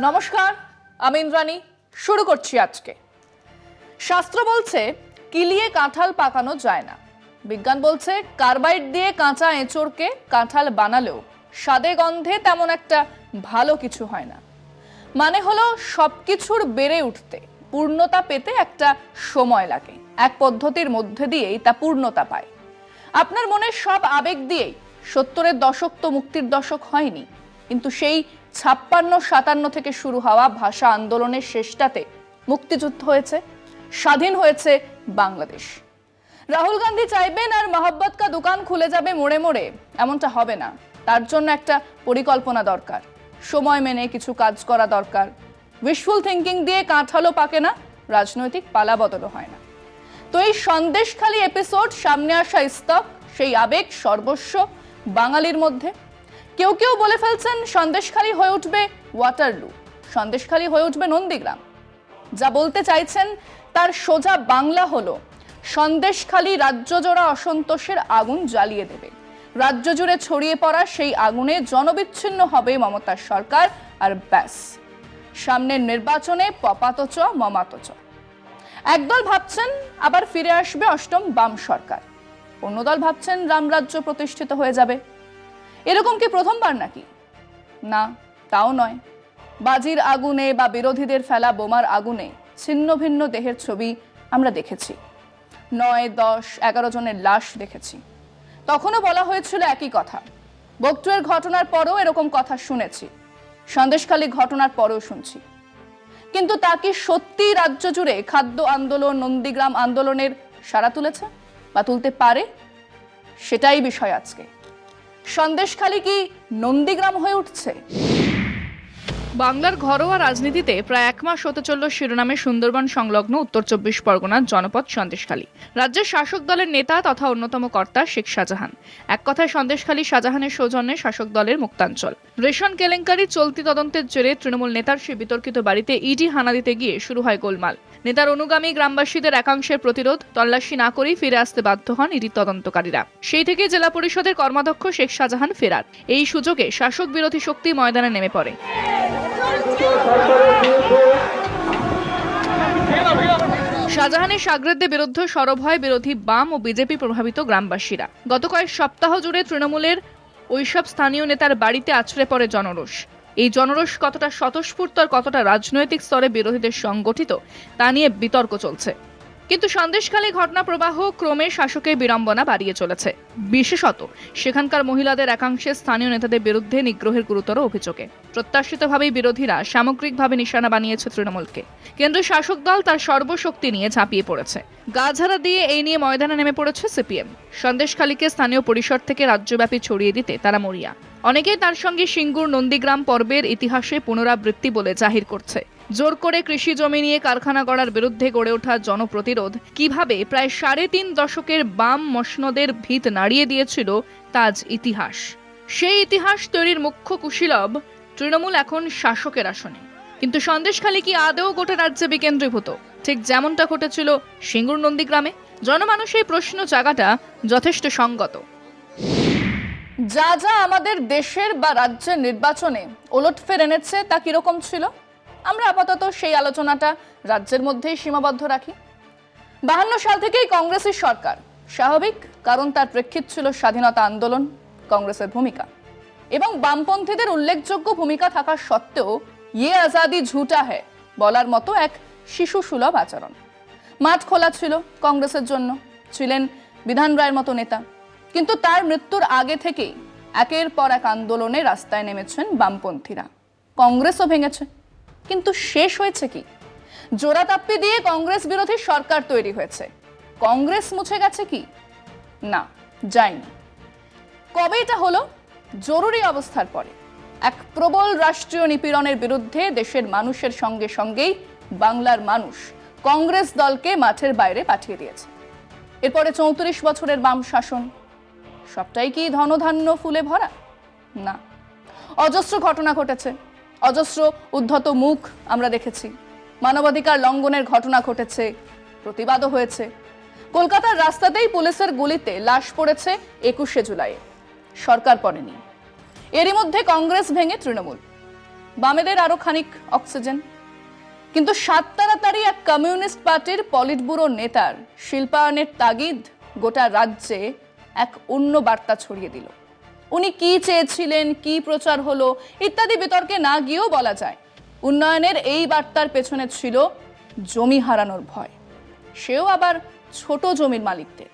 নমস্কার, আমি ইন্দ্রাণী। শুরু করছি আজকে। শাস্ত্র বলছে কিলিয়ে কাঁঠাল পাকানো যায় না। বিজ্ঞান বলছে কার্বাইড দিয়ে কাঁচা এঁচড়কে কাঁঠাল বানালেও স্বাদে গন্ধে তেমন একটা ভালো কিছু হয় না। মানে হলো সবকিছুর বেড়ে উঠতে, পূর্ণতা পেতে একটা সময় লাগে। এক পদ্ধতির মধ্যে দিয়েই তা পূর্ণতা পায়। আপনার মনের সব আবেগ দিয়েই 70-এর দশক তো মুক্তির দশক হয়নি, কিন্তু সেই 56-57 থেকে শুরু হওয়া ভাষা আন্দোলনের শেষটাতে মুক্তিযুদ্ধ হয়েছে, স্বাধীন হয়েছে বাংলাদেশ। রাহুল গান্ধী চাইবেন আর মহব্বত কা দোকান খুলে যাবে মোড়ে মোড়ে, এমনটা হবে না। তার জন্য একটা পরিকল্পনা দরকার, সময় মেনে কিছু কাজ করা দরকার। উইশফুল থিঙ্কিং দিয়ে কাঁঠালও পাকে না, রাজনৈতিক পালা বদলও হয় না। তো এই সন্দেশখালী এপিসোড, সামনে আসা ইস্তক, সেই আবেগ সর্বস্ব বাঙালির মধ্যে। কেউ কেউ বলে ফেলছেন সন্দেশখালী হয়ে উঠবে ওয়াটারলু, সন্দেশখালী হয়ে উঠবে নন্দীগ্রাম। যা বলতে চাইছেন তার সোজা বাংলা হলো সন্দেশখালী রাজ্য জোড়া অসন্তোষের আগুন জ্বালিয়ে দেবে। রাজ্য জুড়ে ছড়িয়ে পড়া সেই আগুনে জনবিচ্ছিন্ন হবে মমতার সরকার, আর ব্যাস, সামনের নির্বাচনে পপাতচ মমাতচ। একদল ভাবছেন আবার ফিরে আসবে অষ্টম বাম সরকার, অন্য দল ভাবছেন রামরাজ্য প্রতিষ্ঠিত হয়ে যাবে। এরকম কি প্রথমবার নাকি? না, তাও নয়। বাজির আগুনে বা বিরোধীদের ফেলা বোমার আগুনে ছিন্ন ভিন্ন দেহের ছবি আমরা দেখেছি, 9, 10, 11 জনের লাশ দেখেছি। তখনও বলা হয়েছিল একই কথা। বকটুয়ের ঘটনার পরও এরকম কথা শুনেছি, সন্দেশখালী ঘটনার পরেও শুনছি। কিন্তু তা কি সত্যি রাজ্য জুড়ে খাদ্য আন্দোলন, নন্দীগ্রাম আন্দোলনের সাড়া তুলেছে বা তুলতে পারে? সেটাই বিষয় আজকে। সন্দেশখালী কি নন্দীগ্রাম হয়ে উঠছে? বাংলার ঘরোয়া রাজনীতিতে প্রায় 1 মাস হতে চলল শিরোনামে সুন্দরবন সংলগ্ন উত্তর 24 পরগনার জনপদ সন্দেশখালী। রাজ্যের শাসক দলের নেতা তথা অন্যতম কর্তা শেখ শাহজাহান। এক কথায় সন্দেশখালী শাহজাহানের সৌজন্যে শাসক দলের মুক্তাঞ্চল। রেশন কেলেঙ্কারি চলতি তদন্তের জেরে তৃণমূল নেতার সেই বিতর্কিত বাড়িতে ইডি হানা দিতে গিয়ে শুরু হয় গোলমাল। নেতার অনুগামী গ্রামবাসীদের একাংশের প্রতিরোধ, তল্লাশি না করেই ফিরে আসতে বাধ্য হন ইডি তদন্তকারীরা। সেই থেকে জেলা পরিষদের কর্মাধ্যক্ষ শেখ শাহজাহান ফেরার। এই সুযোগে শাসক বিরোধী শক্তি ময়দানে নেমে পড়ে। শাহজাহানের সাগরেদদের বিরুদ্ধে সরব হয় বিরোধী বাম ও বিজেপি প্রভাবিত গ্রামবাসীরা। গত কয়েক সপ্তাহ জুড়ে তৃণমূলের ওইসব স্থানীয় নেতার বাড়িতে আছড়ে পড়ে জনরোষ। এই জনরোষ কতটা স্বতঃস্ফূর্ত আর কতটা রাজনৈতিক স্তরে বিরোধীদের সংগঠিত তা নিয়ে বিতর্ক চলছে। কিন্তু সন্দেশখালী ঘটনা প্রবাহ ক্রমে শাসকের বিড়ম্বনা বাড়িয়ে চলেছে, বিশেষত সেখানকার মহিলাদের একাংশে স্থানীয় নেতাদের বিরুদ্ধে নিগ্রহের গুরুতর অভিযোগে। প্রত্যাশিতভাবেই বিরোধীরা সামগ্রিকভাবে নিশানা বানিয়েছে তৃণমূলকে। কেন্দ্রীয় শাসক দল তার সর্বশক্তি নিয়ে ঝাঁপিয়ে পড়েছে। গাঝাড়া দিয়ে এই নিয়ে ময়দানে নেমে পড়েছে সিপিএম। সন্দেশখালীকে স্থানীয় পরিসর থেকে রাজ্যব্যাপী ছড়িয়ে দিতে তারা মরিয়া। অনেকেই তার সঙ্গে সিঙ্গুর নন্দীগ্রাম পর্বের ইতিহাসে পুনরাবৃত্তি বলে জাহির করছে। জোর করে কৃষি জমি নিয়ে কারখানা গড়ার বিরুদ্ধে গড়ে ওঠা জনপ্রতিরোধ কিভাবে প্রায় 3.5 দশকের বাম মসনদের ভিত নাড়িয়ে দিয়েছিল তা আজ ইতিহাস। সেই ইতিহাস তৈরির মুখ্য কুশীলব তৃণমূল এখন শাসকের আসনে। কিন্তু সন্দেশখালী কি আদৌ গোটা রাজ্যে বিকেন্দ্রীভূত, ঠিক যেমনটা ঘটেছিল সিঙ্গুর নন্দীগ্রামে? জনমানুষের প্রশ্ন জাগাটা যথেষ্ট সঙ্গত। যা যা আমাদের দেশের বা রাজ্যের নির্বাচনে ওলটফের এনেছে তা কিরকম ছিল, আমরা আপাতত সেই আলোচনাটা রাজ্যের মধ্যেই সীমাবদ্ধ রাখি। 52 সাল থেকেই কংগ্রেসের সরকার, স্বাভাবিক, কারণ তার প্রেক্ষিত ছিল স্বাধীনতা আন্দোলন, কংগ্রেসের ভূমিকা এবং বামপন্থীদের উল্লেখযোগ্য ভূমিকা থাকা সত্ত্বেও ইয়ে আজাদি ঝুটা হ্যায় বলার মতো এক শিশু সুলভ আচরণ। মাঠ খোলা ছিল কংগ্রেসের জন্য, ছিলেন বিধান রায়ের মতো নেতা। কিন্তু তার মৃত্যুর আগে থেকেই একের পর এক আন্দোলনে রাস্তায় নেমেছেন বামপন্থীরা। কংগ্রেসও ভেঙেছে, কিন্তু শেষ হয়েছে কি? জোড়াতাপ্পি দিয়ে কংগ্রেস বিরোধী সরকার তৈরি হয়েছে। কংগ্রেস মুছে গেছে কি? না, যায়নি। কবে এটা হলো? জরুরি অবস্থার পরে। এক প্রবল রাষ্ট্রীয় নিপীড়নের বিরুদ্ধে দেশের মানুষের সঙ্গে সঙ্গেই বাংলার মানুষ কংগ্রেস দলকে মাঠের বাইরে পাঠিয়ে দিয়েছে। এরপরে 34 বছরের বাম শাসন, সবটাই কি ধনধান্য ফুলে ভরা? না, অজস্র ঘটনা ঘটেছে, অজস্র উদ্ধত মুখ আমরা দেখেছি। মানবাধিকার লঙ্ঘনের ঘটনা ঘটেছে, প্রতিবাদও হয়েছে। কলকাতার রাস্তাতেই পুলিশের গুলিতে লাশ পড়েছে 21শে জুলাই, সরকার পড়েনি। এরই মধ্যে কংগ্রেস ভেঙে তৃণমূল। বামেদের আরো খানিক অক্সিজেন। কিন্তু সাত তাড়াতাড়ি এক কমিউনিস্ট পার্টির পলিট ব্যুরো নেতার শিল্পায়নের তাগিদ গোটা রাজ্যে এক অন্য বার্তা ছড়িয়ে দিল। উনি কি চেয়েছিলেন, কি প্রচার হলো ইত্যাদি বিতর্কে না গিয়েও বলা যায় উন্নয়নের এই বার্তার পেছনে ছিল জমি হারানোর ভয়, সেও আবার ছোট জমির মালিকদের।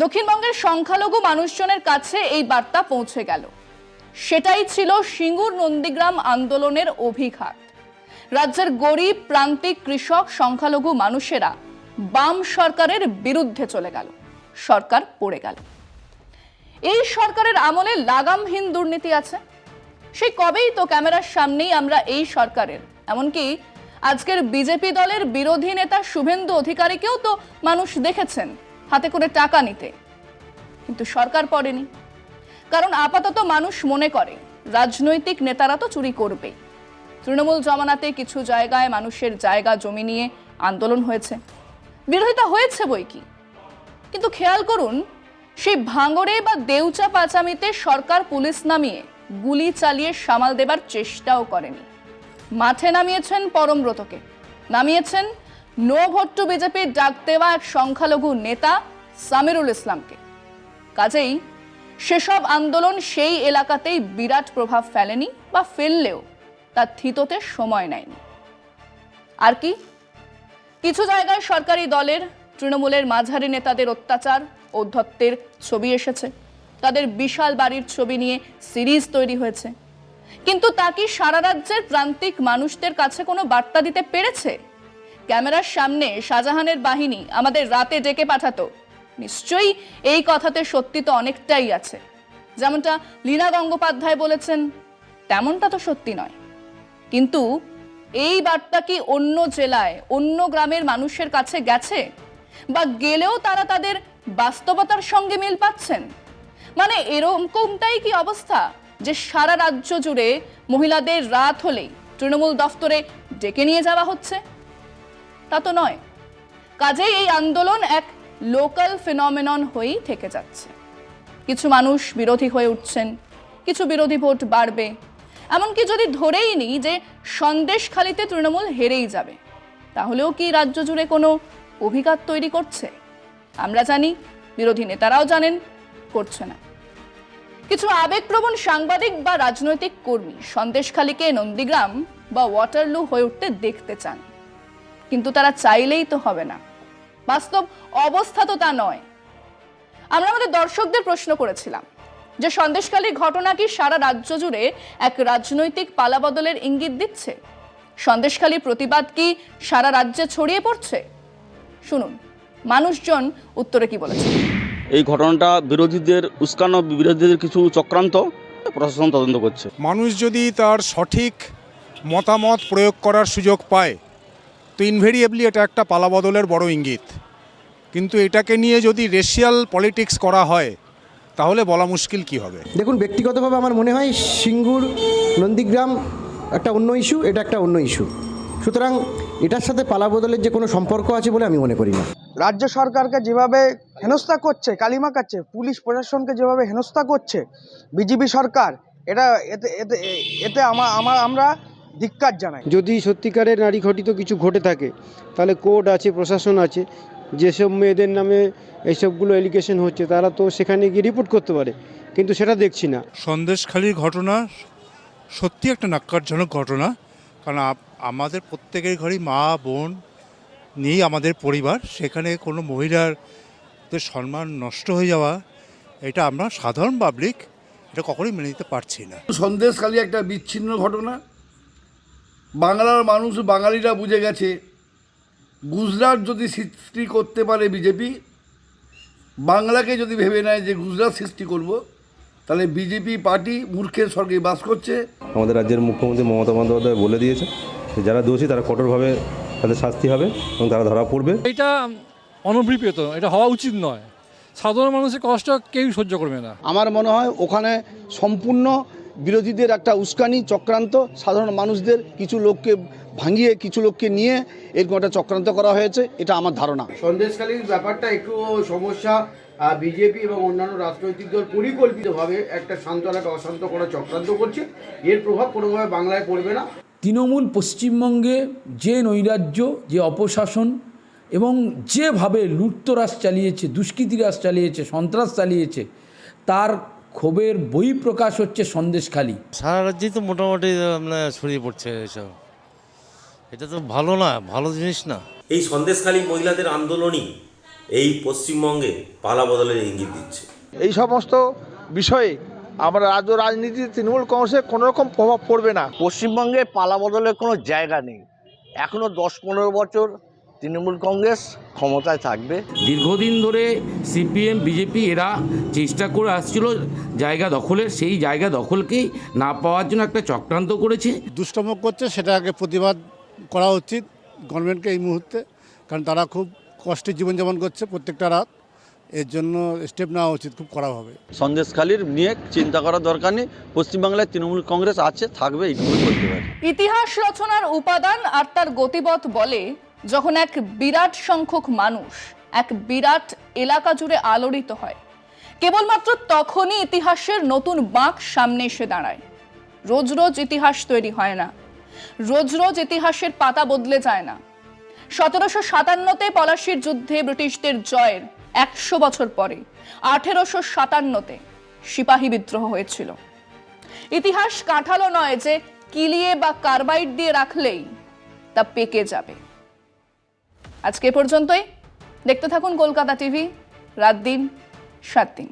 দক্ষিণবঙ্গের সংখ্যালঘু মানুষজনের কাছে এই বার্তা পৌঁছে গেল। সেটাই ছিল সিঙ্গুর নন্দীগ্রাম আন্দোলনের অভিঘাত। রাজ্যের গরিব প্রান্তিক কৃষক সংখ্যালঘু মানুষেরা বাম সরকারের বিরুদ্ধে চলে গেল, সরকার পড়ে গেল। এই সরকারের আমলে লাগামহীন দুর্নীতি আছে। সেই কবেই তো ক্যামেরার সামনেই আমরা এই সরকারের, এমনকি আজকের বিজেপি দলের বিরোধী নেতা শুভেন্দু অধিকারীকেও তো মানুষ দেখেছেন হাতে করে টাকা নিতে, কিন্তু সরকার পড়েনি। কারণ আপাতত মানুষ মনে করে রাজনৈতিক নেতারা তো চুরি করবেই। তৃণমূল জমানাতে কিছু জায়গায় মানুষের জায়গা জমি নিয়ে আন্দোলন হয়েছে, বিরোধিতা হয়েছে বই কি, কিন্তু খেয়াল করুন সেই ভাঙড়ে বা দেউচা পাচামিতে সরকার পুলিশ নামিয়ে গুলি চালিয়ে সামাল দেবার চেষ্টাও করেনি। মাঠে নামিয়েছেন পরমব্রতকে, নামিয়েছেন নো ভোট টু বিজেপির ডাক দেওয়া এক সংখ্যালঘু নেতা সামিরুল ইসলামকে। কাজেই সেসব আন্দোলন সেই এলাকাতেই বিরাট প্রভাব ফেলেনি, বা ফেললেও তার থিততে সময় নেয়নি। আর কি, কিছু জায়গায় সরকারি দলের তৃণমূলের মাঝারি নেতাদের অত্যাচার ঔদ্ধত্যের ছবি এসেছে, তাদের বিশাল বাড়ির ছবি নিয়ে সিরিজ তৈরি হয়েছে, কিন্তু তা কি সারা রাজ্যের প্রান্তিক মানুষদের কাছে কোনো বার্তা দিতে পেরেছে? ক্যামেরার সামনে শাহজাহানের বাহিনী আমাদের রাতে ডেকে পাঠাতো, নিশ্চয়ই এই কথাতে সত্যি তো অনেকটাই আছে। যেমনটা লীনা গঙ্গোপাধ্যায় বলেছেন, তেমনটা তো সত্যি নয়। কিন্তু এই বার্তা কি অন্য জেলায়, অন্য গ্রামের মানুষের কাছে গেছে? বা গেলেও তারা তাদের বাস্তবতার সঙ্গে মিল পাচ্ছেন? মানে এরকমটাই কি অবস্থা যে সারা রাজ্য জুড়ে মহিলাদের রাত হলেই তৃণমূল দফতরে ডেকে নিয়ে যাওয়া হচ্ছে? তা তো নয়। কাজেই এই আন্দোলন এক লোকাল ফিনোমেনন হয়েই থেকে যাচ্ছে। কিছু মানুষ বিরোধী হয়ে উঠছেন, কিছু বিরোধী ভোট বাড়বে। এমনকি যদি ধরেই নিই যে সন্দেশখালিতে তৃণমূল হেরেই যাবে, তাহলেও কি রাজ্য জুড়ে কোনো অভিঘাত তৈরি করছে? আমরা জানি, বিরোধী নেতারাও জানেন, করছে না। কিছু আবেগপ্রবণ সাংবাদিক বা রাজনৈতিক কর্মী সন্দেশখালিকে নন্দীগ্রাম বা ওয়াটারলু হয়ে উঠতে দেখতে চান, কিন্তু তারা চাইলেই তো হবে না। বাস্তব অবস্থা তো তা নয়। আমরা আমাদের দর্শকদের প্রশ্ন করেছিলাম যে সন্দেশখালির ঘটনা কি সারা রাজ্য জুড়ে এক রাজনৈতিক পালাবদলের ইঙ্গিত দিচ্ছে? সন্দেশখালির প্রতিবাদ কি সারা রাজ্যে ছড়িয়ে পড়ছে? শুনুন মানুষজন উত্তরে কি বলেছে। এই ঘটনাটা বিরোধীদের উস্কানো, বিরোধীদের কিছু চক্রান্ত, প্রশাসন তদন্ত করছে। মানুষ যদি তার সঠিক মতামত প্রয়োগ করার সুযোগ পায় তো ইনভেরিয়েবলি এটা একটা পালাবদলের বড় ইঙ্গিত। কিন্তু এটাকে নিয়ে যদি রেশিয়াল পলিটিক্স করা হয় তাহলে বলা মুশকিল কি হবে। দেখুন, ব্যক্তিগতভাবে আমার মনে হয় সিঙ্গুর নন্দীগ্রাম একটা অন্য ইস্যু, এটা একটা অন্য ইস্যু। সুতরাং এটার সাথে পালাবদলের যে কোনো সম্পর্ক আছে বলে আমি মনে করি না। রাজ্য সরকারকে যেভাবে হেনস্থা করছে, কালিমা কাটছে, পুলিশ প্রশাসনকে যেভাবে হেনস্থা করছে বিজেপি সরকার, এতে আমরা ধিক্কার জানাই। যদি সত্যিকারের নারী ঘটিত কিছু ঘটে থাকে তাহলে কোর্ট আছে, প্রশাসন আছে, যেসব মেয়েদের নামে এইসবগুলো এলিগেশন হচ্ছে তারা তো সেখানে গিয়ে রিপোর্ট করতে পারে, কিন্তু সেটা দেখছি না। সন্দেশখালির ঘটনা সত্যি একটা ন্যক্কারজনক ঘটনা, কারণ আমাদের প্রত্যেকের ঘরেই মা বোন নিয়েই আমাদের পরিবার, সেখানে কোনো মহিলার সম্মান নষ্ট হয়ে যাওয়া, এটা আমরা সাধারণ পাবলিক এটা কখনোই মেনে নিতে পারছি না। সন্দেশখালি একটা বিচ্ছিন্ন ঘটনা। বাংলার মানুষ, বাঙালিরা বুঝে গেছে গুজরাট যদি সৃষ্টি করতে পারে বিজেপি, বাংলাকে যদি ভেবে নেয় যে গুজরাট সৃষ্টি করব, তাহলে বিজেপি পার্টি মূর্খের স্বর্গে বাস করছে। আমাদের রাজ্যের মুখ্যমন্ত্রী মমতা বন্দ্যোপাধ্যায় বলে দিয়েছে যারা দোষী তারা কঠোরভাবে তাদের শাস্তি হবে এবং তারা ধরা পড়বে। এটা অনভিপ্রেত, এটা হওয়া উচিত নয়। সাধারণ মানুষের কষ্ট কেউ সহ্য করবে না। আমার মনে হয় ওখানে সম্পূর্ণ বিরোধীদের একটা উস্কানি চক্রান্ত, সাধারণ মানুষদের কিছু লোককে ভাঙিয়ে কিছু লোককে নিয়ে এরকম একটা চক্রান্ত করা হয়েছে, এটা আমার ধারণা। সন্দেশখালির ব্যাপারটা একটু সমস্যা, বিজেপি এবং অন্যান্য রাজনৈতিক দল পরিকল্পিতভাবে একটা শান্ত এলাকা অশান্ত করার চক্রান্ত করছে। এর প্রভাব কোনোভাবে বাংলায় পড়বে না। তৃণমূল পশ্চিমবঙ্গে যে নৈরাজ্য, যে অপশাসন এবং যেভাবে লুটতরাজ চালিয়েছে, দুষ্কৃতিরাজ চালিয়েছে, সন্ত্রাস চালিয়েছে, তার ক্ষোভের বহিঃপ্রকাশ হচ্ছে সন্দেশখালী। সারা রাজ্যেই তো মোটামুটি ছড়িয়ে পড়ছে এসব। এটা তো ভালো না, ভালো জিনিস না। এই সন্দেশখালী মহিলাদের আন্দোলনই এই পশ্চিমবঙ্গে পালা বদলের ইঙ্গিত দিচ্ছে। এই সমস্ত বিষয়ে আমরা রাজ্য রাজনীতিতে তৃণমূল কংগ্রেসের কোনো রকম প্রভাব পড়বে না। পশ্চিমবঙ্গে পালা বদলের কোনো জায়গা নেই। এখনও 10-15 বছর তৃণমূল কংগ্রেস ক্ষমতায় থাকবে। দীর্ঘদিন ধরে সিপিএম, বিজেপি এরা চেষ্টা করে আসছিল জায়গা দখলের, সেই জায়গা দখলকেই না পাওয়ার জন্য একটা চক্রান্ত করেছে। দুষ্টম করছে, সেটা আগে প্রতিবাদ করা উচিত গভর্নমেন্টকে এই মুহূর্তে, কারণ তারা খুব কষ্টে জীবনযাপন করছে প্রত্যেকটা রাত। এর জন্য স্টেপ নেওয়া উচিত খুব কড়াভাবে। সন্দেশখালীর নিয়ে চিন্তা করার দরকার নেই। পশ্চিমবাংলায় তৃণমূল কংগ্রেস আছে, থাকবে, এইটুকু বলতে পারি। ইতিহাস রচনার উপাদান আর তার গতিপথ বলে যখন এক বিরাট সংখ্যক মানুষ এক বিরাট এলাকা জুড়ে আলোড়িত হয়, কেবলমাত্র তখনই ইতিহাসের নতুন বাঁক সামনে এসে দাঁড়ায়। রোজ রোজ ইতিহাস তৈরি হয় না, রোজ রোজ ইতিহাসের পাতা বদলে যায় না। 1757-তে পলাশির যুদ্ধে ব্রিটিশদের জয়ের 100 বছর পরে 1857-তে সিপাহী বিদ্রোহ হয়েছিল। ইতিহাস কাঁঠালো নয় যে কিলিয়ে বা কার্বাইড দিয়ে রাখলেই তা পেকে যাবে। আজকে পর্যন্তই। দেখতে থাকুন কলকাতা টিভি, রাত দিন 7 দিন।